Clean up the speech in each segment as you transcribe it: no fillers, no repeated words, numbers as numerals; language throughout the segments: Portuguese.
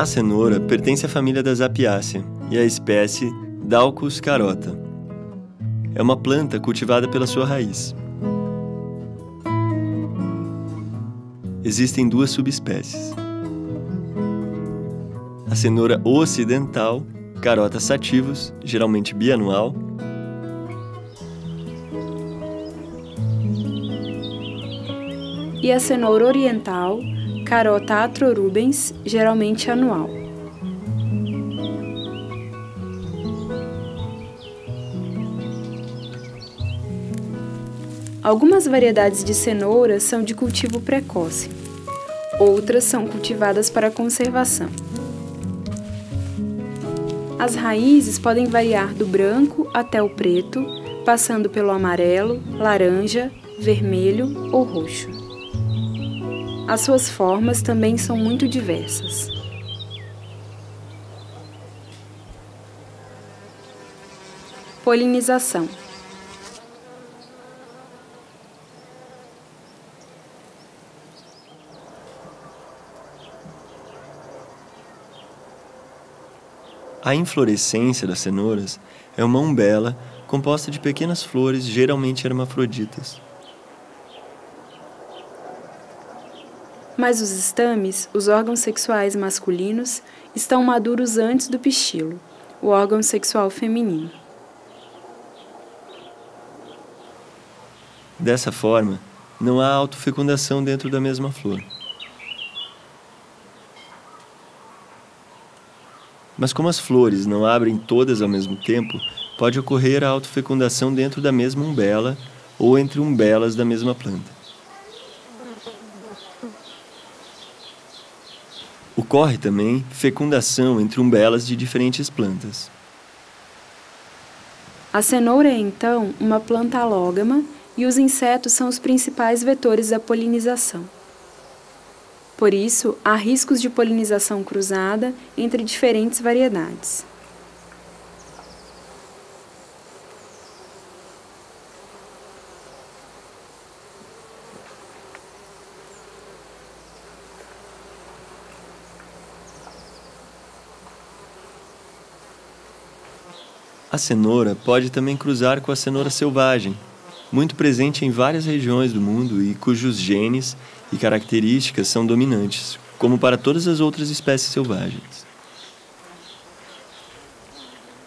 A cenoura pertence à família das Apiáceae e à espécie Daucus carota. É uma planta cultivada pela sua raiz. Existem duas subespécies. A cenoura ocidental, Carota sativus, geralmente bianual, e a cenoura oriental, Carota atrorubens, geralmente anual. Algumas variedades de cenoura são de cultivo precoce, outras são cultivadas para conservação. As raízes podem variar do branco até o preto, passando pelo amarelo, laranja, vermelho ou roxo. As suas formas também são muito diversas. Polinização. A inflorescência das cenouras é uma umbela composta de pequenas flores, geralmente hermafroditas. Mas os estames, os órgãos sexuais masculinos, estão maduros antes do pistilo, o órgão sexual feminino. Dessa forma, não há autofecundação dentro da mesma flor. Mas como as flores não abrem todas ao mesmo tempo, pode ocorrer a autofecundação dentro da mesma umbela ou entre umbelas da mesma planta. Ocorre também fecundação entre umbelas de diferentes plantas. A cenoura é, então, uma planta alógama e os insetos são os principais vetores da polinização. Por isso, há riscos de polinização cruzada entre diferentes variedades. A cenoura pode também cruzar com a cenoura selvagem, muito presente em várias regiões do mundo e cujos genes e características são dominantes, como para todas as outras espécies selvagens.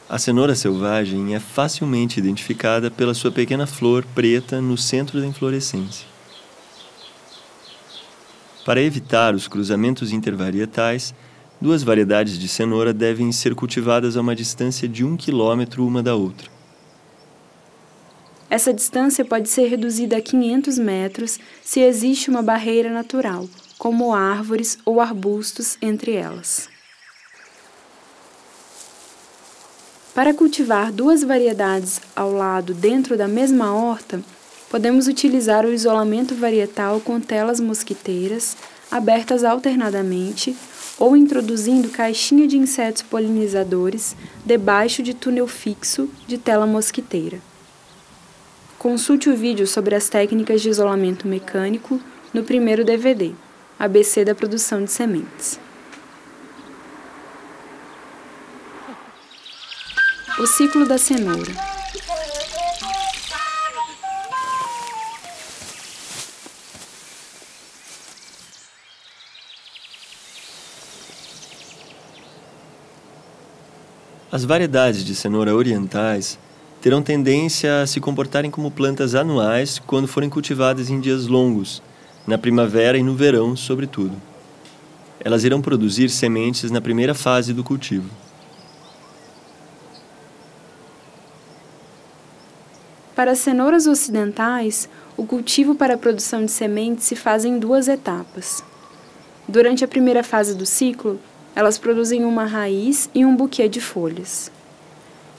A cenoura selvagem é facilmente identificada pela sua pequena flor preta no centro da inflorescência. Para evitar os cruzamentos intervarietais, duas variedades de cenoura devem ser cultivadas a uma distância de 1 quilômetro uma da outra. Essa distância pode ser reduzida a 500 metros se existe uma barreira natural, como árvores ou arbustos entre elas. Para cultivar duas variedades ao lado dentro da mesma horta, podemos utilizar o isolamento varietal com telas mosquiteiras, abertas alternadamente, ou introduzindo caixinha de insetos polinizadores debaixo de túnel fixo de tela mosquiteira. Consulte o vídeo sobre as técnicas de isolamento mecânico no primeiro DVD, ABC da produção de sementes. O ciclo da cenoura. As variedades de cenoura orientais terão tendência a se comportarem como plantas anuais quando forem cultivadas em dias longos, na primavera e no verão, sobretudo. Elas irão produzir sementes na primeira fase do cultivo. Para as cenouras ocidentais, o cultivo para a produção de sementes se faz em duas etapas. Durante a primeira fase do ciclo, elas produzem uma raiz e um buquê de folhas.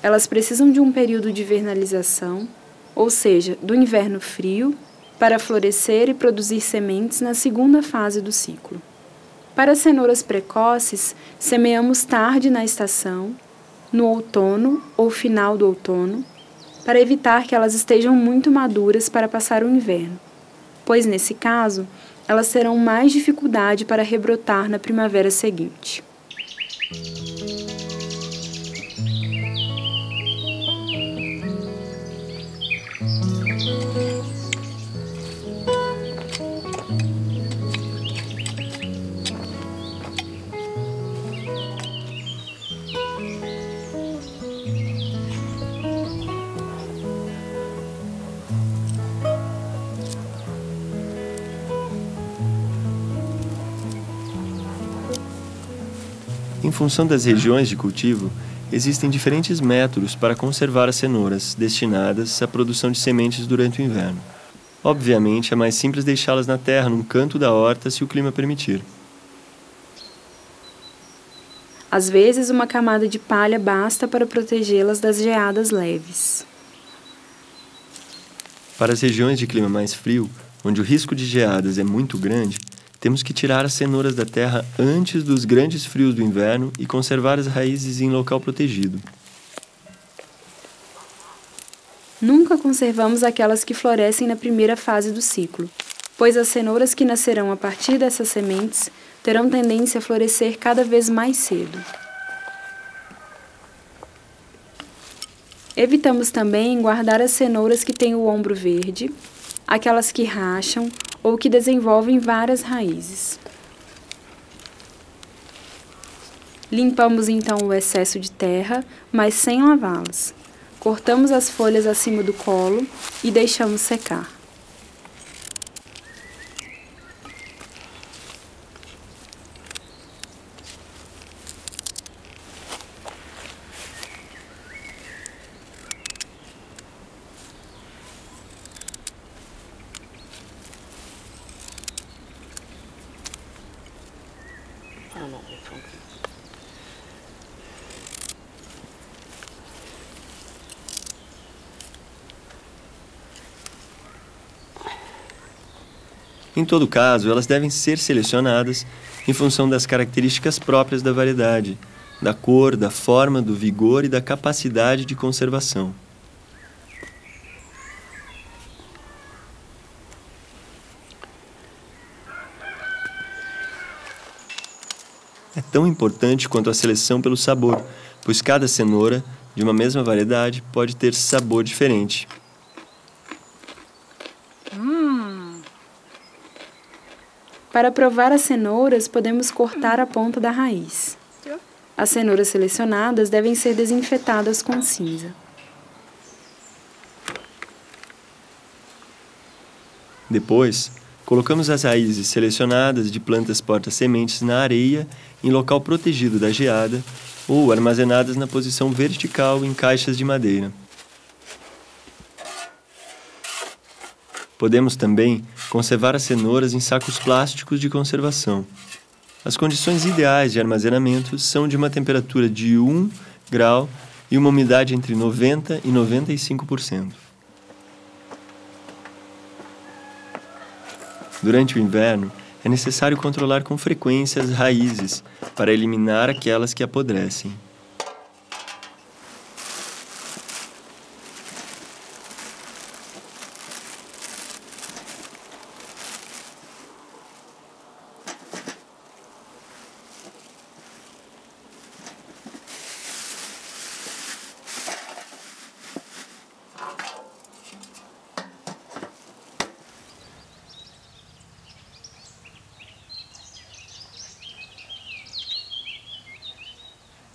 Elas precisam de um período de vernalização, ou seja, do inverno frio, para florescer e produzir sementes na segunda fase do ciclo. Para as cenouras precoces, semeamos tarde na estação, no outono ou final do outono, para evitar que elas estejam muito maduras para passar o inverno, pois nesse caso, elas terão mais dificuldade para rebrotar na primavera seguinte. Em função das regiões de cultivo, existem diferentes métodos para conservar as cenouras destinadas à produção de sementes durante o inverno. Obviamente, é mais simples deixá-las na terra, num canto da horta, se o clima permitir. Às vezes, uma camada de palha basta para protegê-las das geadas leves. Para as regiões de clima mais frio, onde o risco de geadas é muito grande, temos que tirar as cenouras da terra antes dos grandes frios do inverno e conservar as raízes em local protegido. Nunca conservamos aquelas que florescem na primeira fase do ciclo, pois as cenouras que nascerão a partir dessas sementes terão tendência a florescer cada vez mais cedo. Evitamos também guardar as cenouras que têm o ombro verde, aquelas que racham ou que desenvolvem várias raízes. Limpamos então o excesso de terra, mas sem lavá-las. Cortamos as folhas acima do colo e deixamos secar. Em todo caso, elas devem ser selecionadas em função das características próprias da variedade, da cor, da forma, do vigor e da capacidade de conservação. É tão importante quanto a seleção pelo sabor, pois cada cenoura de uma mesma variedade pode ter sabor diferente. Para provar as cenouras, podemos cortar a ponta da raiz. As cenouras selecionadas devem ser desinfetadas com cinza. Depois, colocamos as raízes selecionadas de plantas porta-sementes na areia em local protegido da geada ou armazenadas na posição vertical em caixas de madeira. Podemos também conservar as cenouras em sacos plásticos de conservação. As condições ideais de armazenamento são de uma temperatura de 1 grau e uma umidade entre 90% e 95%. Durante o inverno, é necessário controlar com frequência as raízes para eliminar aquelas que apodrecem.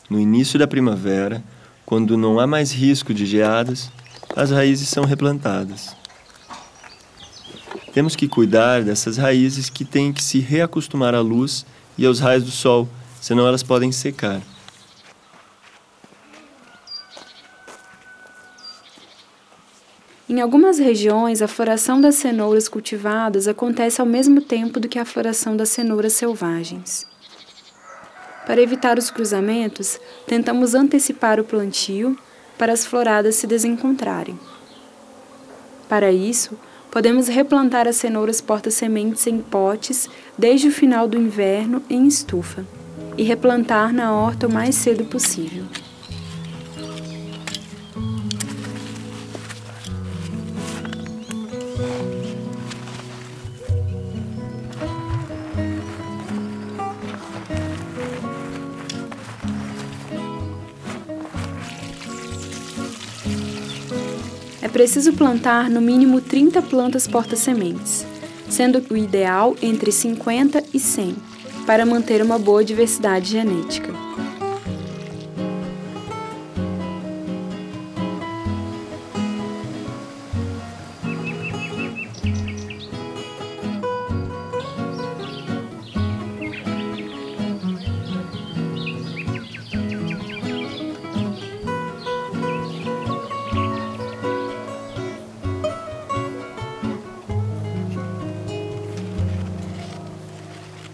No início da primavera, quando não há mais risco de geadas, as raízes são replantadas. Temos que cuidar dessas raízes que têm que se reacostumar à luz e aos raios do sol, senão elas podem secar. Em algumas regiões, a floração das cenouras cultivadas acontece ao mesmo tempo do que a floração das cenouras selvagens. Para evitar os cruzamentos, tentamos antecipar o plantio para as floradas se desencontrarem. Para isso, podemos replantar as cenouras porta-sementes em potes desde o final do inverno em estufa e replantar na horta o mais cedo possível. preciso plantar no mínimo 30 plantas porta-sementes, sendo o ideal entre 50 e 100, para manter uma boa diversidade genética.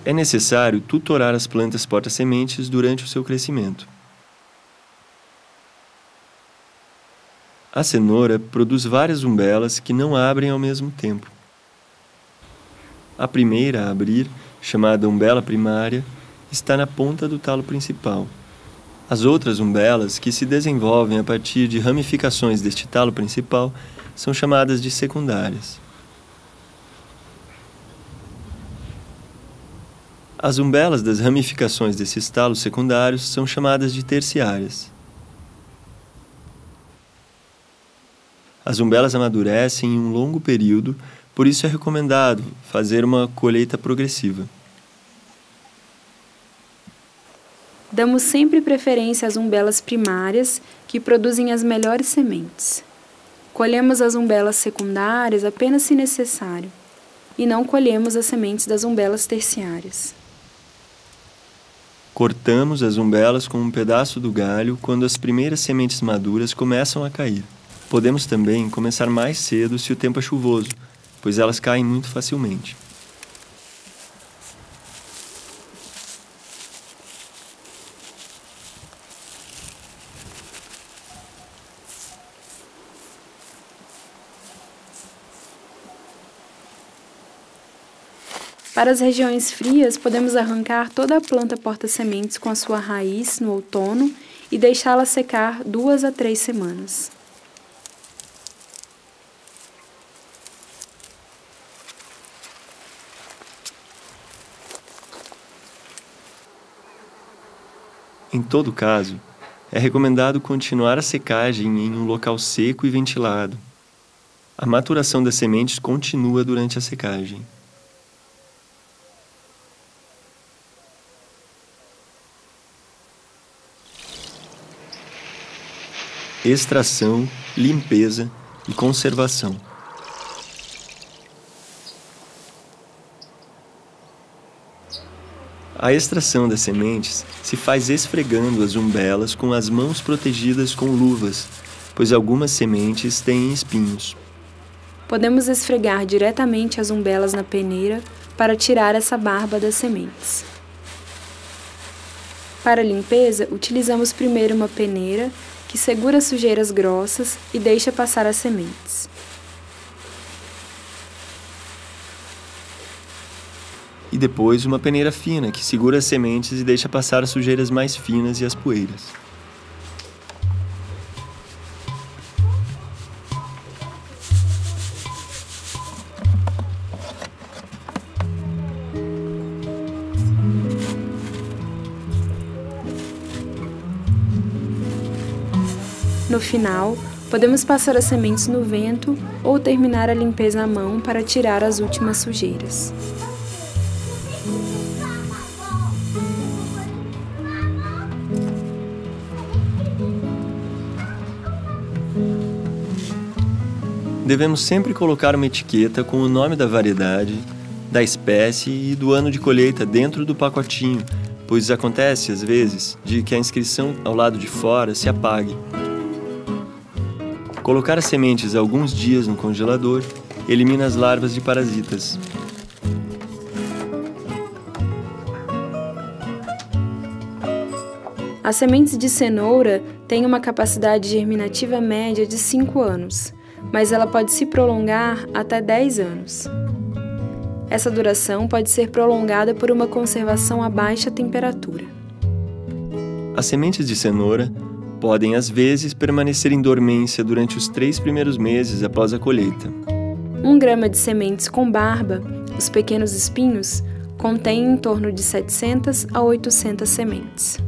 É necessário tutorar as plantas porta-sementes durante o seu crescimento. A cenoura produz várias umbelas que não abrem ao mesmo tempo. A primeira a abrir, chamada umbela primária, está na ponta do talo principal. As outras umbelas, que se desenvolvem a partir de ramificações deste talo principal, são chamadas de secundárias. As umbelas das ramificações desses talos secundários são chamadas de terciárias. As umbelas amadurecem em um longo período, por isso é recomendado fazer uma colheita progressiva. Damos sempre preferência às umbelas primárias, que produzem as melhores sementes. Colhemos as umbelas secundárias apenas se necessário, e não colhemos as sementes das umbelas terciárias. Cortamos as umbelas com um pedaço do galho quando as primeiras sementes maduras começam a cair. Podemos também começar mais cedo se o tempo é chuvoso, pois elas caem muito facilmente. Para as regiões frias, podemos arrancar toda a planta porta-sementes com a sua raiz no outono e deixá-la secar 2 a 3 semanas. Em todo caso, é recomendado continuar a secagem em um local seco e ventilado. A maturação das sementes continua durante a secagem. Extração, limpeza e conservação. A extração das sementes se faz esfregando as umbelas com as mãos protegidas com luvas, pois algumas sementes têm espinhos. Podemos esfregar diretamente as umbelas na peneira para tirar essa barba das sementes. Para a limpeza, utilizamos primeiro uma peneira que segura as sujeiras grossas e deixa passar as sementes. E depois uma peneira fina que segura as sementes e deixa passar as sujeiras mais finas e as poeiras. No final, podemos passar as sementes no vento ou terminar a limpeza à mão para tirar as últimas sujeiras. Devemos sempre colocar uma etiqueta com o nome da variedade, da espécie e do ano de colheita dentro do pacotinho, pois acontece, às vezes, de que a inscrição ao lado de fora se apague. Colocar as sementes alguns dias no congelador elimina as larvas de parasitas. As sementes de cenoura têm uma capacidade germinativa média de 5 anos, mas ela pode se prolongar até 10 anos. Essa duração pode ser prolongada por uma conservação a baixa temperatura. As sementes de cenoura podem, às vezes, permanecer em dormência durante os 3 primeiros meses após a colheita. 1 grama de sementes com barba, os pequenos espinhos, contém em torno de 700 a 800 sementes.